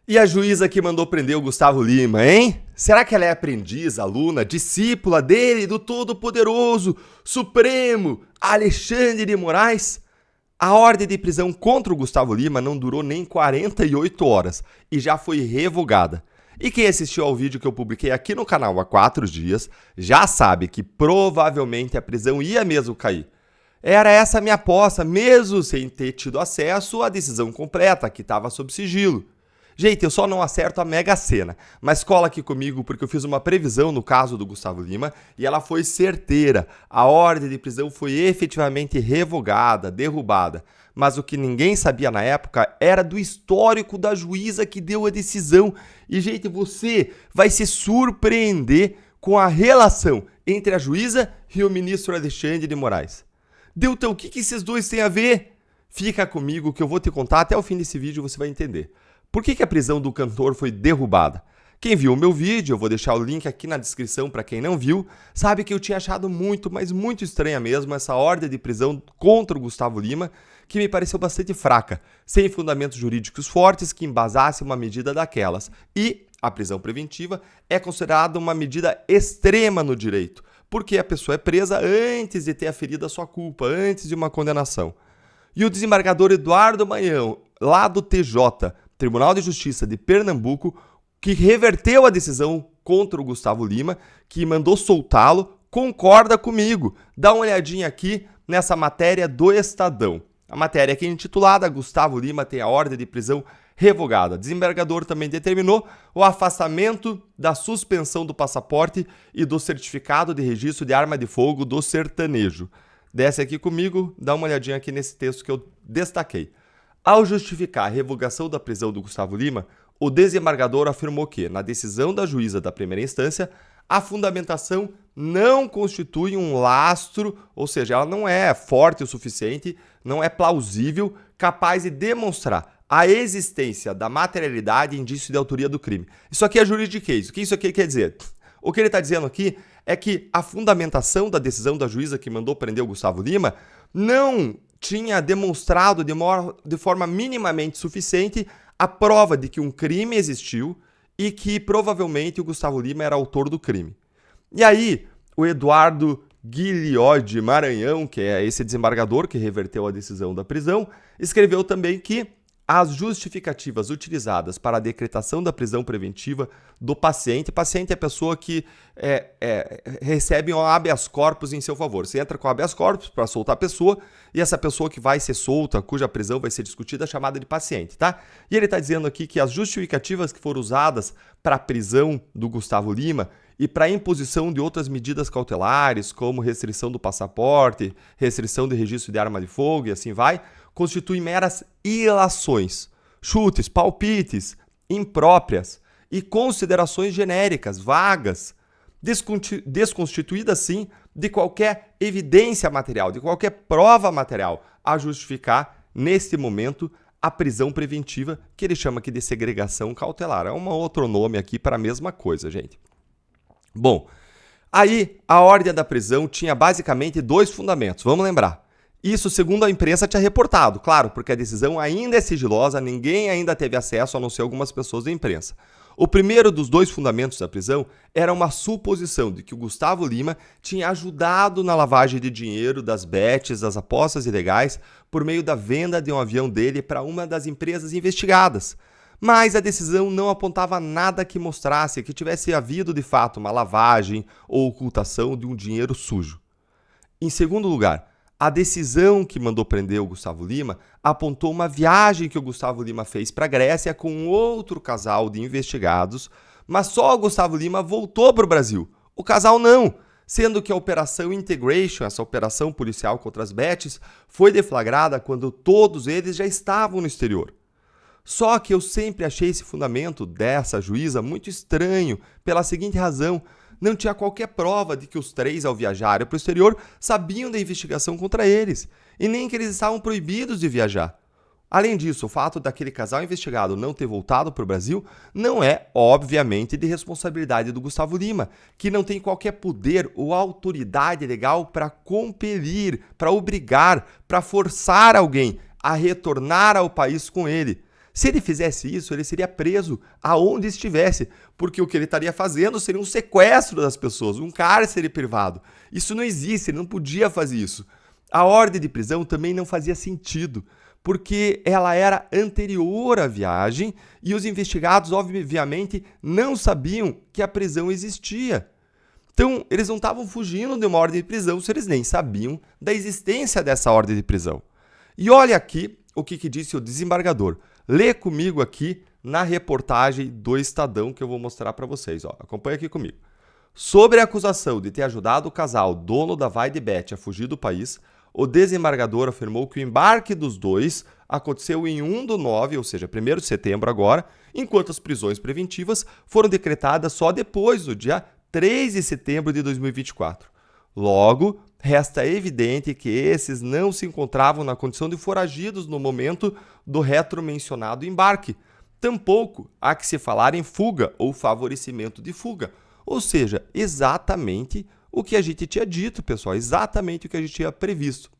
E a juíza que mandou prender o Gustavo Lima, hein? Será que ela é aprendiz, aluna, discípula dele, do Todo-Poderoso, Supremo, Alexandre de Moraes? A ordem de prisão contra o Gustavo Lima não durou nem 48 horas e já foi revogada. E quem assistiu ao vídeo que eu publiquei aqui no canal há 4 dias já sabe que provavelmente a prisão ia mesmo cair. Era essa a minha aposta, mesmo sem ter tido acesso à decisão completa, que estava sob sigilo. Gente, eu só não acerto a Mega Sena, mas cola aqui comigo porque eu fiz uma previsão no caso do Gustavo Lima e ela foi certeira. A ordem de prisão foi efetivamente revogada, derrubada. Mas o que ninguém sabia na época era do histórico da juíza que deu a decisão. E, gente, você vai se surpreender com a relação entre a juíza e o ministro Alexandre de Moraes. Deltan, o que esses dois têm a ver? Fica comigo que eu vou te contar, até o fim desse vídeo você vai entender. Por que a prisão do cantor foi derrubada? Quem viu o meu vídeo, eu vou deixar o link aqui na descrição para quem não viu, sabe que eu tinha achado muito, mas muito estranha mesmo essa ordem de prisão contra o Gustavo Lima, que me pareceu bastante fraca, sem fundamentos jurídicos fortes que embasassem uma medida daquelas. E a prisão preventiva é considerada uma medida extrema no direito, porque a pessoa é presa antes de ter aferido a sua culpa, antes de uma condenação. E o desembargador Eduardo Maranhão, lá do TJ, Tribunal de Justiça de Pernambuco, que reverteu a decisão contra o Gustavo Lima, que mandou soltá-lo, concorda comigo. Dá uma olhadinha aqui nessa matéria do Estadão. A matéria aqui é intitulada Gustavo Lima tem a ordem de prisão revogada. O desembargador também determinou o afastamento da suspensão do passaporte e do certificado de registro de arma de fogo do sertanejo. Desce aqui comigo, dá uma olhadinha aqui nesse texto que eu destaquei. Ao justificar a revogação da prisão do Gustavo Lima, o desembargador afirmou que, na decisão da juíza da primeira instância, a fundamentação não constitui um lastro, ou seja, ela não é forte o suficiente, não é plausível, capaz de demonstrar a existência da materialidade e indício de autoria do crime. Isso aqui é juridiquês. O que isso aqui quer dizer? O que ele está dizendo aqui é que a fundamentação da decisão da juíza que mandou prender o Gustavo Lima não tinha demonstrado de forma minimamente suficiente a prova de que um crime existiu e que provavelmente o Gustavo Lima era autor do crime. E aí, o Eduardo Guilhode Maranhão, que é esse desembargador que reverteu a decisão da prisão, escreveu também que as justificativas utilizadas para a decretação da prisão preventiva do paciente é a pessoa que recebe um habeas corpus em seu favor. Você entra com habeas corpus para soltar a pessoa e essa pessoa que vai ser solta, cuja prisão vai ser discutida, é chamada de paciente, tá? E ele está dizendo aqui que as justificativas que foram usadas para a prisão do Gustavo Lima e para a imposição de outras medidas cautelares, como restrição do passaporte, restrição de registro de arma de fogo e assim vai, constituem meras ilações, chutes, palpites, impróprias e considerações genéricas, vagas, desconstituídas, sim, de qualquer evidência material, de qualquer prova material a justificar, neste momento, a prisão preventiva, que ele chama aqui de segregação cautelar. É um outro nome aqui para a mesma coisa, gente. Bom, aí a ordem da prisão tinha basicamente 2 fundamentos, vamos lembrar. Isso, segundo a imprensa, tinha reportado, claro, porque a decisão ainda é sigilosa, ninguém ainda teve acesso, a não ser algumas pessoas da imprensa. O primeiro dos 2 fundamentos da prisão era uma suposição de que o Gustavo Lima tinha ajudado na lavagem de dinheiro das bets, das apostas ilegais, por meio da venda de um avião dele para uma das empresas investigadas. Mas a decisão não apontava nada que mostrasse que tivesse havido de fato uma lavagem ou ocultação de um dinheiro sujo. Em segundo lugar, a decisão que mandou prender o Gustavo Lima apontou uma viagem que o Gustavo Lima fez para a Grécia com outro casal de investigados, mas só o Gustavo Lima voltou para o Brasil. O casal não, sendo que a Operação Integration, essa operação policial contra as bets, foi deflagrada quando todos eles já estavam no exterior. Só que eu sempre achei esse fundamento dessa juíza muito estranho, pela seguinte razão: não tinha qualquer prova de que os 3, ao viajarem para o exterior, sabiam da investigação contra eles, e nem que eles estavam proibidos de viajar. Além disso, o fato daquele casal investigado não ter voltado para o Brasil não é, obviamente, de responsabilidade do Gustavo Lima, que não tem qualquer poder ou autoridade legal para compelir, para obrigar, para forçar alguém a retornar ao país com ele. Se ele fizesse isso, ele seria preso aonde estivesse, porque o que ele estaria fazendo seria um sequestro das pessoas, um cárcere privado. Isso não existe, ele não podia fazer isso. A ordem de prisão também não fazia sentido, porque ela era anterior à viagem e os investigados, obviamente, não sabiam que a prisão existia. Então, eles não estavam fugindo de uma ordem de prisão se eles nem sabiam da existência dessa ordem de prisão. E olha aqui o que disse o desembargador. Lê comigo aqui na reportagem do Estadão que eu vou mostrar para vocês. Ó, acompanha aqui comigo. Sobre a acusação de ter ajudado o casal dono da Vai de Bet a fugir do país, o desembargador afirmou que o embarque dos dois aconteceu em 1/9, ou seja, 1º de setembro agora, enquanto as prisões preventivas foram decretadas só depois do dia 3 de setembro de 2024. Logo, resta evidente que esses não se encontravam na condição de foragidos no momento do retromencionado embarque. Tampouco há que se falar em fuga ou favorecimento de fuga. Ou seja, exatamente o que a gente tinha dito, pessoal, exatamente o que a gente tinha previsto.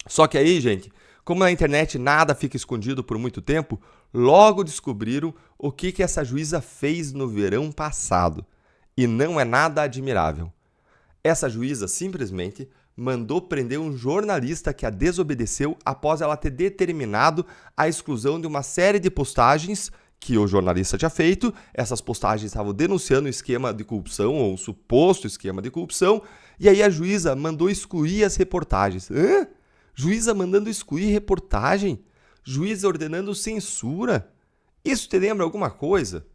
Só que aí, gente, como na internet nada fica escondido por muito tempo, logo descobriram o que essa juíza fez no verão passado. E não é nada admirável. Essa juíza simplesmente mandou prender um jornalista que a desobedeceu após ela ter determinado a exclusão de uma série de postagens que o jornalista tinha feito. Essas postagens estavam denunciando um esquema de corrupção ou um suposto esquema de corrupção, e aí a juíza mandou excluir as reportagens. Hã? Juíza mandando excluir reportagem? Juíza ordenando censura? Isso te lembra alguma coisa?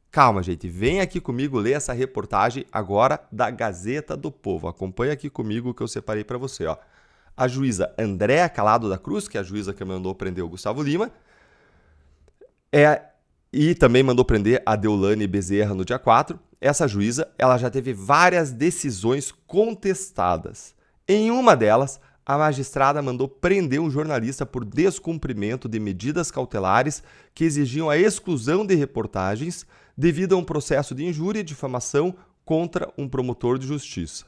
Calma, gente, vem aqui comigo ler essa reportagem agora da Gazeta do Povo. Acompanha aqui comigo o que eu separei para você. Ó. A juíza Andréa Calado da Cruz, que é a juíza que mandou prender o Gustavo Lima, e também mandou prender a Deolane Bezerra no dia 4. Essa juíza ela já teve várias decisões contestadas. Em uma delas, a magistrada mandou prender um jornalista por descumprimento de medidas cautelares que exigiam a exclusão de reportagens devido a um processo de injúria e difamação contra um promotor de justiça.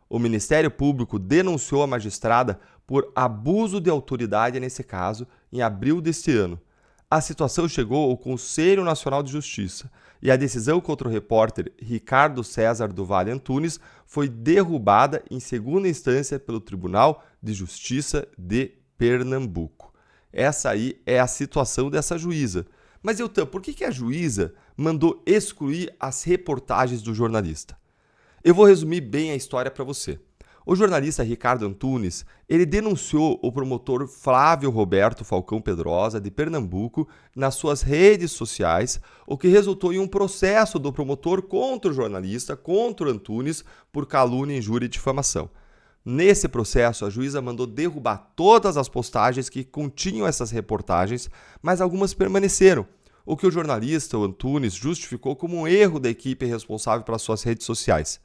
O Ministério Público denunciou a magistrada por abuso de autoridade nesse caso em abril deste ano. A situação chegou ao Conselho Nacional de Justiça e a decisão contra o repórter Ricardo César do Vale Antunes foi derrubada em segunda instância pelo Tribunal de Justiça de Pernambuco. Essa aí é a situação dessa juíza. Mas, Elton, por que a juíza mandou excluir as reportagens do jornalista? Eu vou resumir bem a história para você. O jornalista Ricardo Antunes, ele denunciou o promotor Flávio Roberto Falcão Pedrosa, de Pernambuco, nas suas redes sociais, o que resultou em um processo do promotor contra o jornalista, contra o Antunes, por calúnia, injúria e difamação. Nesse processo, a juíza mandou derrubar todas as postagens que continham essas reportagens, mas algumas permaneceram, o que o jornalista, o Antunes, justificou como um erro da equipe responsável pelas suas redes sociais.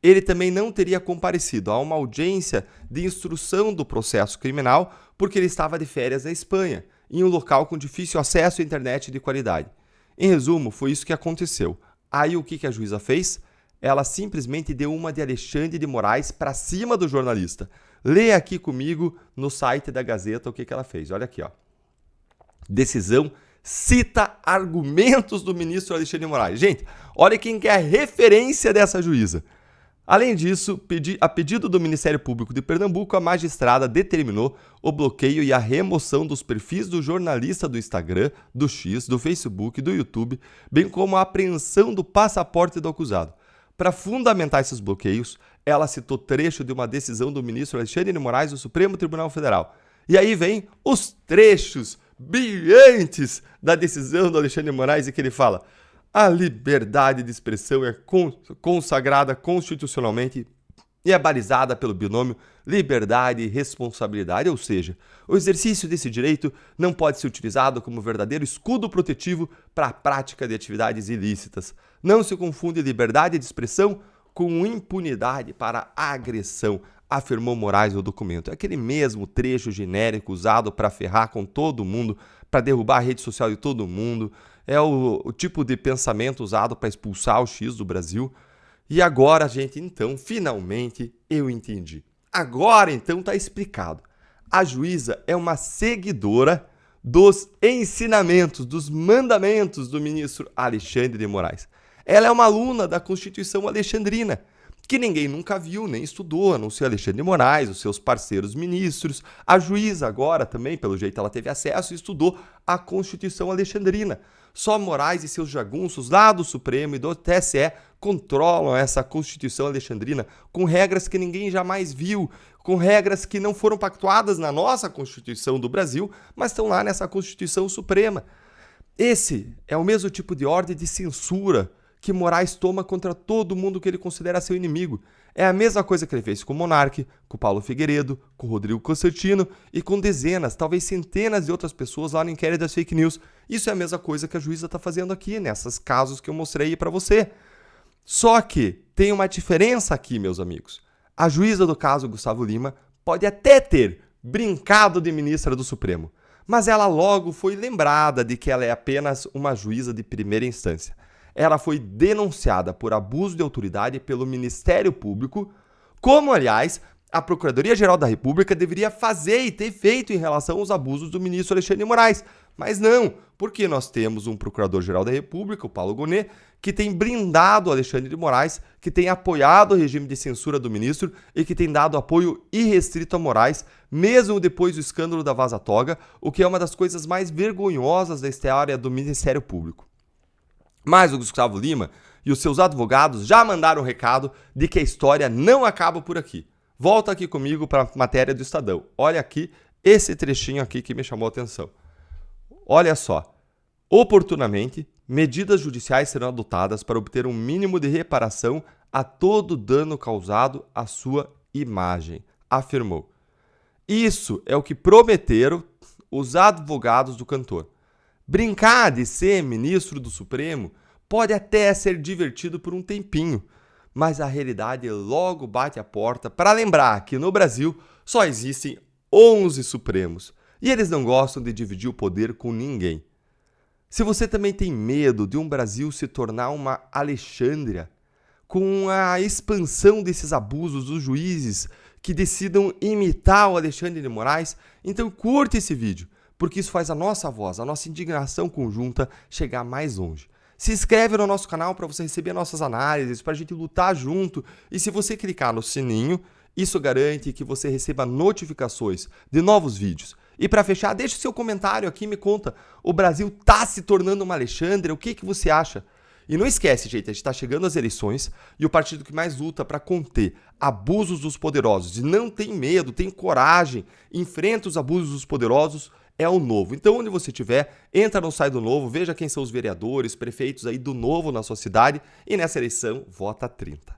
Ele também não teria comparecido a uma audiência de instrução do processo criminal porque ele estava de férias na Espanha, em um local com difícil acesso à internet de qualidade. Em resumo, foi isso que aconteceu. Aí o que a juíza fez? Ela simplesmente deu uma de Alexandre de Moraes para cima do jornalista. Lê aqui comigo no site da Gazeta o que ela fez. Olha aqui, ó. Decisão cita argumentos do ministro Alexandre de Moraes. Gente, olha quem que é a referência dessa juíza. Além disso, a pedido do Ministério Público de Pernambuco, a magistrada determinou o bloqueio e a remoção dos perfis do jornalista do Instagram, do X, do Facebook e do YouTube, bem como a apreensão do passaporte do acusado. Para fundamentar esses bloqueios, ela citou trecho de uma decisão do ministro Alexandre de Moraes do Supremo Tribunal Federal. E aí vem os trechos brilhantes da decisão do Alexandre de Moraes, em que ele fala: a liberdade de expressão é consagrada constitucionalmente e é balizada pelo binômio liberdade e responsabilidade, ou seja, o exercício desse direito não pode ser utilizado como verdadeiro escudo protetivo para a prática de atividades ilícitas. Não se confunde liberdade de expressão com impunidade para a agressão, afirmou Moraes no documento. É aquele mesmo trecho genérico usado para ferrar com todo mundo, para derrubar a rede social de todo mundo. É o tipo de pensamento usado para expulsar o X do Brasil. E agora, gente, então, finalmente eu entendi. Agora, então, está explicado. A juíza é uma seguidora dos ensinamentos, dos mandamentos do ministro Alexandre de Moraes. Ela é uma aluna da Constituição Alexandrina, que ninguém nunca viu nem estudou, a não ser Alexandre de Moraes, os seus parceiros ministros. A juíza agora também, pelo jeito, ela teve acesso e estudou a Constituição Alexandrina. Só Moraes e seus jagunços lá do Supremo e do TSE controlam essa Constituição Alexandrina com regras que ninguém jamais viu, com regras que não foram pactuadas na nossa Constituição do Brasil, mas estão lá nessa Constituição Suprema. Esse é o mesmo tipo de ordem de censura que Moraes toma contra todo mundo que ele considera seu inimigo. É a mesma coisa que ele fez com o Monark, com o Paulo Figueiredo, com o Rodrigo Constantino e com dezenas, talvez centenas de outras pessoas lá no inquérito das fake news. Isso é a mesma coisa que a juíza está fazendo aqui, nesses casos que eu mostrei para você. Só que tem uma diferença aqui, meus amigos. A juíza do caso Gustavo Lima pode até ter brincado de ministra do Supremo, mas ela logo foi lembrada de que ela é apenas uma juíza de primeira instância. Ela foi denunciada por abuso de autoridade pelo Ministério Público, como, aliás, a Procuradoria-Geral da República deveria fazer e ter feito em relação aos abusos do ministro Alexandre de Moraes. Mas não, porque nós temos um Procurador-Geral da República, o Paulo Gonet, que tem blindado o Alexandre de Moraes, que tem apoiado o regime de censura do ministro e que tem dado apoio irrestrito a Moraes, mesmo depois do escândalo da Vaza Toga, o que é uma das coisas mais vergonhosas da história do Ministério Público. Mas o Gustavo Lima e os seus advogados já mandaram um recado de que a história não acaba por aqui. Volta aqui comigo para a matéria do Estadão. Olha aqui esse trechinho aqui que me chamou a atenção. Olha só. Oportunamente, medidas judiciais serão adotadas para obter um mínimo de reparação a todo dano causado à sua imagem, afirmou. Isso é o que prometeram os advogados do cantor. Brincar de ser ministro do Supremo pode até ser divertido por um tempinho, mas a realidade logo bate a porta para lembrar que no Brasil só existem 11 Supremos e eles não gostam de dividir o poder com ninguém. Se você também tem medo de um Brasil se tornar uma Alexandria, com a expansão desses abusos dos juízes que decidam imitar o Alexandre de Moraes, então curte esse vídeo, porque isso faz a nossa voz, a nossa indignação conjunta chegar mais longe. Se inscreve no nosso canal para você receber nossas análises, para a gente lutar junto. E se você clicar no sininho, isso garante que você receba notificações de novos vídeos. E para fechar, deixa o seu comentário aqui e me conta. O Brasil está se tornando uma Alexandria? O que você acha? E não esquece, gente, a gente está chegando às eleições e o partido que mais luta para conter abusos dos poderosos e não tem medo, tem coragem, enfrenta os abusos dos poderosos, é o Novo. Então, onde você estiver, entra no site do Novo, veja quem são os vereadores, prefeitos aí do Novo na sua cidade e nessa eleição, vota 30.